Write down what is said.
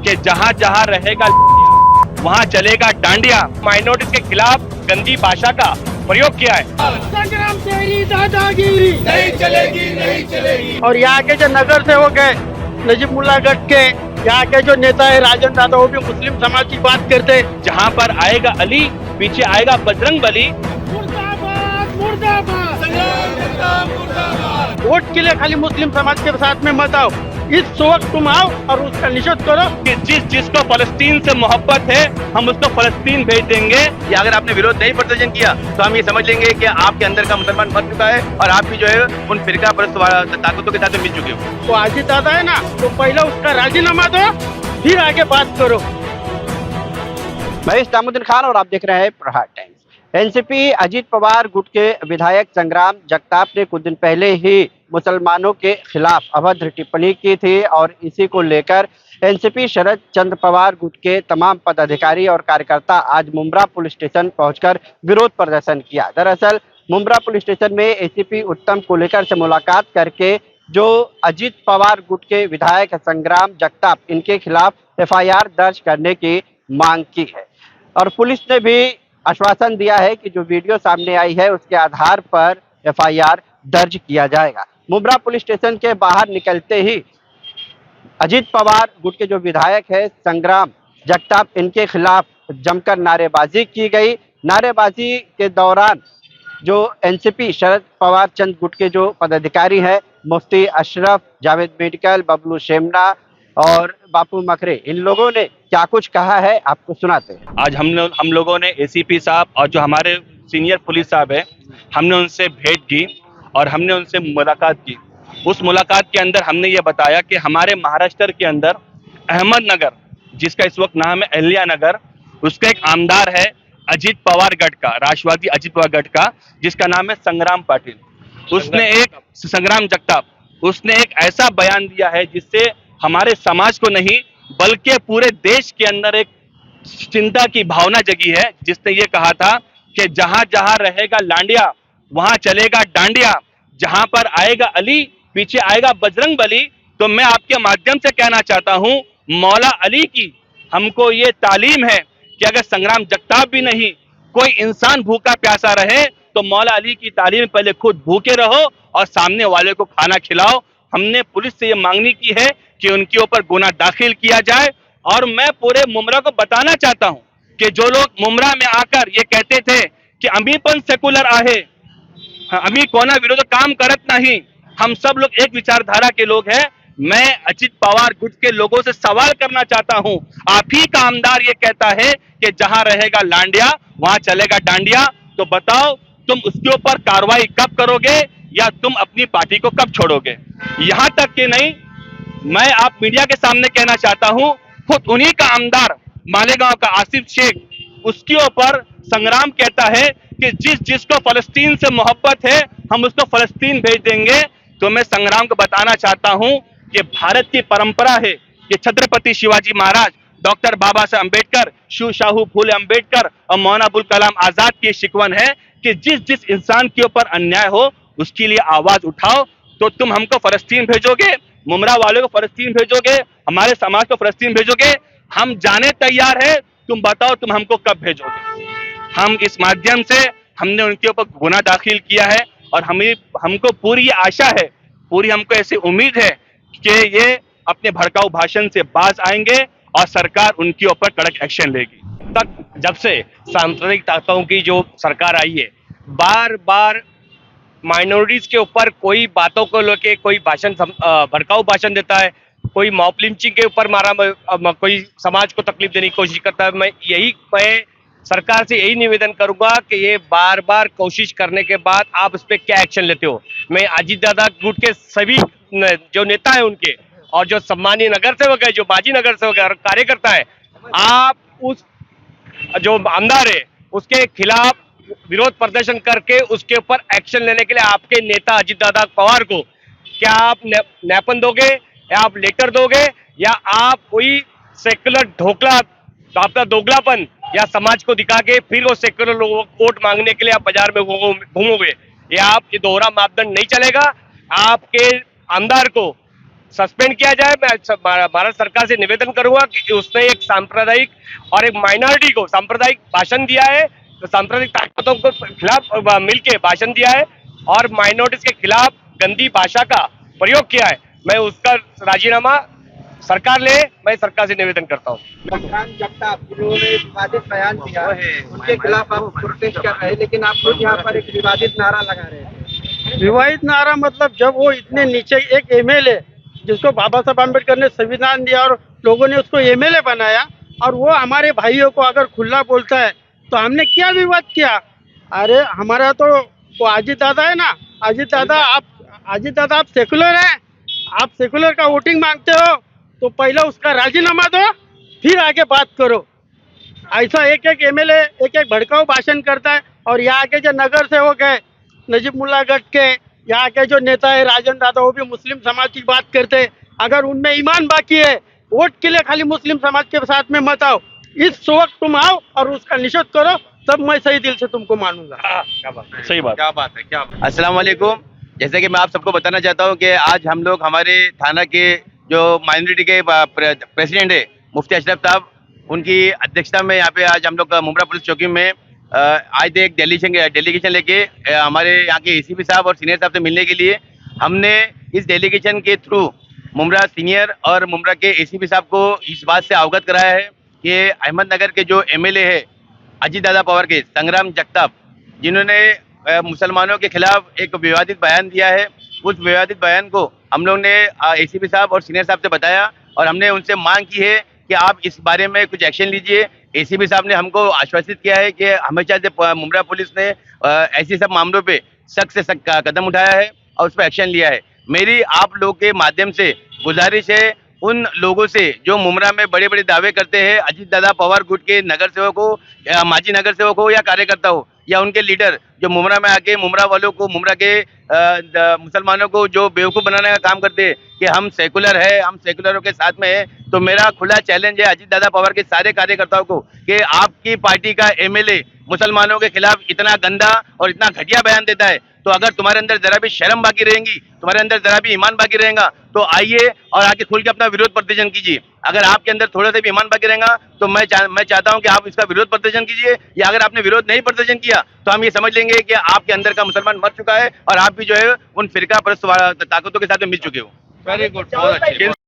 कि जहाँ जहाँ रहेगा वहाँ चलेगा डांडिया। माइनॉरिटीज के खिलाफ गंदी भाषा का प्रयोग किया है। संग्राम तेरी दादागिरी नहीं चलेगी, नहीं चलेगी। और यहाँ के जो नगर सेवक है नजीमुल्ला गढ़ के, यहाँ के जो नेता है राजन दादा, वो भी मुस्लिम समाज की बात करते। जहाँ पर आएगा अली, पीछे आएगा बजरंग बली। मुर्दाबाद मुर्दाबाद, संग्राम जिंदाबाद, मुर्दाबाद। वोट के लिए खाली मुस्लिम समाज के साथ में मत आओ, इस वक्त तुम आओ और उसका निषेध करो कि जिसको फलस्तीन से मोहब्बत है हम उसको फलस्तीन भेज देंगे। या अगर आपने विरोध नहीं प्रदर्शन किया तो हम ये समझ लेंगे कि आपके अंदर का मुसलमान मर चुका है और आप भी जो है उन फिरका परस्त ताकतों के साथ मिल चुके हो। तो अजीत दादा है ना, तो पहले उसका राजीनामा दो, फिर आगे बात करो। मैं इस्लामुद्दीन खान और आप देख रहे हैं प्रहार टाइम्स। एनसीपी अजीत पवार गुट के विधायक संग्राम जगताप ने कुछ दिन पहले ही मुसलमानों के खिलाफ अभद्र टिप्पणी की थी और इसी को लेकर एनसीपी शरद चंद्र पवार गुट के तमाम पदाधिकारी और कार्यकर्ता आज मुंब्रा पुलिस स्टेशन पहुंचकर विरोध प्रदर्शन किया। दरअसल मुंब्रा पुलिस स्टेशन में एसीपी उत्तम कोलेकर से मुलाकात करके जो अजीत पवार गुट के विधायक संग्राम जगताप, इनके खिलाफ एफआईआर दर्ज करने की मांग की है और पुलिस ने भी आश्वासन दिया है कि जो वीडियो सामने आई है उसके आधार पर एफआईआर दर्ज किया जाएगा। मुंब्रा पुलिस स्टेशन के बाहर निकलते ही अजीत पवार गुट के जो विधायक है संग्राम जगताप, इनके खिलाफ जमकर नारेबाजी की गई। नारेबाजी के दौरान जो एनसीपी शरद पवार चंद गुट के जो पदाधिकारी हैं, मुफ्ती अशरफ, जावेद मेडिकल, बबलू शेमना और बापू मकरे, इन लोगों ने क्या कुछ कहा है आपको सुनाते हैं। आज हम लोगों ने एसीपी साहब और जो हमारे सीनियर पुलिस साहब है, हमने उनसे भेंट की और हमने उनसे मुलाकात की। उस मुलाकात के अंदर हमने ये बताया कि हमारे महाराष्ट्र के अंदर अहमदनगर, जिसका इस वक्त नाम है अहिल्या नगर, उसका एक आमदार है अजीत पवार गढ़ का, राष्ट्रवादी अजीत पवार गढ़ का, जिसका नाम है संग्राम पाटिल। उसने एक संग्राम जगताप, उसने एक ऐसा बयान दिया है जिससे हमारे समाज को नहीं बल्कि पूरे देश के अंदर एक चिंता की भावना जगी है। जिसने ये कहा था कि जहां जहां रहेगा लांडिया वहां चलेगा डांडिया, जहां पर आएगा अली, पीछे आएगा बजरंग बली। तो मैं आपके माध्यम से कहना चाहता हूं, मौला अली की हमको ये तालीम है कि अगर संग्राम जगताप भी नहीं, कोई इंसान भूखा प्यासा रहे तो मौला अली की तालीम पहले खुद भूखे रहो और सामने वाले को खाना खिलाओ। हमने पुलिस से ये मांगनी की है कि उनके ऊपर गुना दाखिल किया जाए। और मैं पूरे मुमरा को बताना चाहता हूं कि जो लोग मुमरा में आकर ये कहते थे कि अमी पण सेकुलर आहे, अमी कोना विरोध काम करत नहीं, हम सब लोग एक विचारधारा के लोग हैं। मैं अजीत पवार गुट के लोगों से सवाल करना चाहता हूं, आप ही का आमदार ये कहता है कि जहां रहेगा लांडिया वहां चलेगा डांडिया, तो बताओ तुम उसके ऊपर कार्रवाई कब करोगे या तुम अपनी पार्टी को कब छोड़ोगे। यहां तक कि नहीं, मैं आप मीडिया के सामने कहना चाहता हूं, खुद उन्हीं का आमदार मालेगांव का आसिफ शेख, उसके ऊपर संग्राम कहता है कि जिसको फलस्तीन से मोहब्बत है हम उसको फलस्तीन भेज देंगे। तो मैं संग्राम को बताना चाहता हूं कि भारत की परंपरा है कि छत्रपति शिवाजी महाराज, डॉक्टर बाबा साहब अम्बेडकर, शिव शाहू फूले अम्बेडकर और मौलाना अबुल कलाम आजाद की शिकवन है कि जिस इंसान के ऊपर अन्याय हो उसके लिए आवाज उठाओ। तो तुम हमको फलस्तीन भेजोगे, मुमरा वाले को फलस्तीन भेजोगे, हमारे समाज को फलस्तीन भेजोगे, हम जाने तैयार है, तुम बताओ तुम हमको कब भेजोगे। हम इस माध्यम से हमने उनके ऊपर गुना दाखिल किया है और हमको पूरी आशा है, पूरी हमको ऐसी उम्मीद है कि ये अपने भड़काऊ भाषण से बाज आएंगे और सरकार उनके ऊपर कड़क एक्शन लेगी। तक जब से सांप्रदायिक ताकतों की जो सरकार आई है, बार बार माइनॉरिटीज के ऊपर कोई बातों को लेके कोई भाषण भड़काऊ भाषण देता है, कोई मॉब लिंचिंग के ऊपर कोई समाज को तकलीफ देने की कोशिश करता है। मैं सरकार से यही निवेदन करूंगा कि ये बार बार कोशिश करने के बाद आप इस पे क्या एक्शन लेते हो। मैं अजीत दादा गुट के सभी जो नेता है उनके और जो सम्मानीय नगर सेवक है, जो माजी नगर सेवक है और कार्यकर्ता है, आप उस जो आमदार है उसके खिलाफ विरोध प्रदर्शन करके उसके ऊपर एक्शन लेने के लिए आपके नेता अजीत दादा पवार को क्या आप ज्ञापन दोगे या आप लेटर दोगे या आप कोई सेकुलर ढोकला, आपका दोगलापन या समाज को दिखा के फिर वो सेकुलर लोगों को वोट मांगने के लिए आप बाजार में घूमोगे। ये दोहरा मापदंड नहीं चलेगा। आपके आमदार को सस्पेंड किया जाए। मैं भारत सरकार से निवेदन करूंगा कि उसने एक सांप्रदायिक और एक माइनॉरिटी को सांप्रदायिक भाषण दिया है, तो सांप्रदायिक ताकतों को खिलाफ मिलके भाषण दिया है और माइनॉरिटीज के खिलाफ गंदी भाषा का प्रयोग किया है। मैं उसका राजीनामा सरकार ले, मैं सरकार से निवेदन करता हूँ। संग्राम जगताप जिन्होंने विवादित बयान दिया उनके खिलाफ आप प्रोटेस्ट कर रहे हैं, लेकिन आप खुद यहाँ पर एक विवादित नारा लगा रहे थे। विवाहित नारा मतलब जब वो इतने नीचे एक एमएलए जिसको बाबा साहब आम्बेडकर ने संविधान दिया और लोगों ने उसको एमएलए बनाया और वो हमारे भाइयों को अगर खुला बोलता है तो हमने क्या विवाद किया। अरे हमारा तो वो अजीत दादा है ना, अजीत दादा आप सेकुलर हैं, आप सेकुलर का वोटिंग मांगते हो तो पहले उसका राजीनामा दो फिर आगे बात करो। ऐसा एक एक एमएलए एक एक भड़काऊ भाषण करता है और यहाँ के जो नगर सेवक है नजीब मुल्लागढ़ के, यहाँ के जो नेता है राजन दादा, वो भी मुस्लिम समाज की बात करते हैं। अगर उनमें ईमान बाकी है, वोट के लिए खाली मुस्लिम समाज के साथ में मत आओ, इस वक्त तुम आओ और उसका निषेध करो, तब मैं सही दिल से तुमको मानूंगा। सही बात। क्या बात है, क्या बात। अस्सलाम वालेकुम। जैसे कि मैं आप सबको बताना चाहता हूं कि आज हम लोग हमारे थाना के जो माइनॉरिटी के प्रेसिडेंट है मुफ्ती अशरफ साहब, उनकी अध्यक्षता में यहाँ पे आज हम लोग मुमरा पुलिस चौकी में आए थे एक डेलीगेशन लेके हमारे यहाँ के एसीपी साहब और सीनियर साहब से मिलने के लिए। हमने इस डेलीगेशन के थ्रू मुमरा सीनियर और मुमरा के एसीपी साहब को इस बात से अवगत कराया है कि अहमदनगर के जो एमएलए है अजीत दादा पवार के संग्राम जगताप, जिन्होंने मुसलमानों के खिलाफ एक विवादित बयान दिया है, उस विवादित बयान को हम लोग ने एसीपी साहब और सीनियर साहब से बताया और हमने उनसे मांग की है कि आप इस बारे में कुछ एक्शन लीजिए। एसीपी साहब ने हमको आश्वासित किया है कि हमेशा से मुमरा पुलिस ने ऐसे सब मामलों पे सख्त से सख्त कदम उठाया है और उस पर एक्शन लिया है। मेरी आप लोग के माध्यम से गुजारिश है उन लोगों से जो मुमरा में बड़े बड़े दावे करते हैं, अजीत दादा पवार गुट के नगर सेवक हो या माजी नगर सेवक हो या कार्यकर्ता हो या उनके लीडर, जो मुमरा में आके मुमरा वालों को, मुमरा के मुसलमानों को जो बेवकूफ़ बनाने का काम करते हैं कि हम सेकुलर है, हम सेकुलरों के साथ में है, तो मेरा खुला चैलेंज है अजीत दादा पवार के सारे कार्यकर्ताओं को कि आपकी पार्टी का एमएलए मुसलमानों के खिलाफ इतना गंदा और इतना घटिया बयान देता है, तो अगर तुम्हारे अंदर जरा भी शर्म बाकी रहेंगी, तुम्हारे अंदर जरा भी ईमान बाकी रहेगा, तो आइए और आके खुल के अपना विरोध प्रदर्शन कीजिए। अगर आपके अंदर थोड़ा सा भी ईमान बाकी रहेगा तो मैं चाहता हूं कि आप इसका विरोध प्रदर्शन कीजिए, या अगर आपने विरोध नहीं प्रदर्शन किया तो हम ये समझ लेंगे कि आपके अंदर का मुसलमान मर चुका है और आप भी जो है उन फिरका परस्त ताकतों के साथ में मिल चुके हो। वेरी गुड, बहुत अच्छे।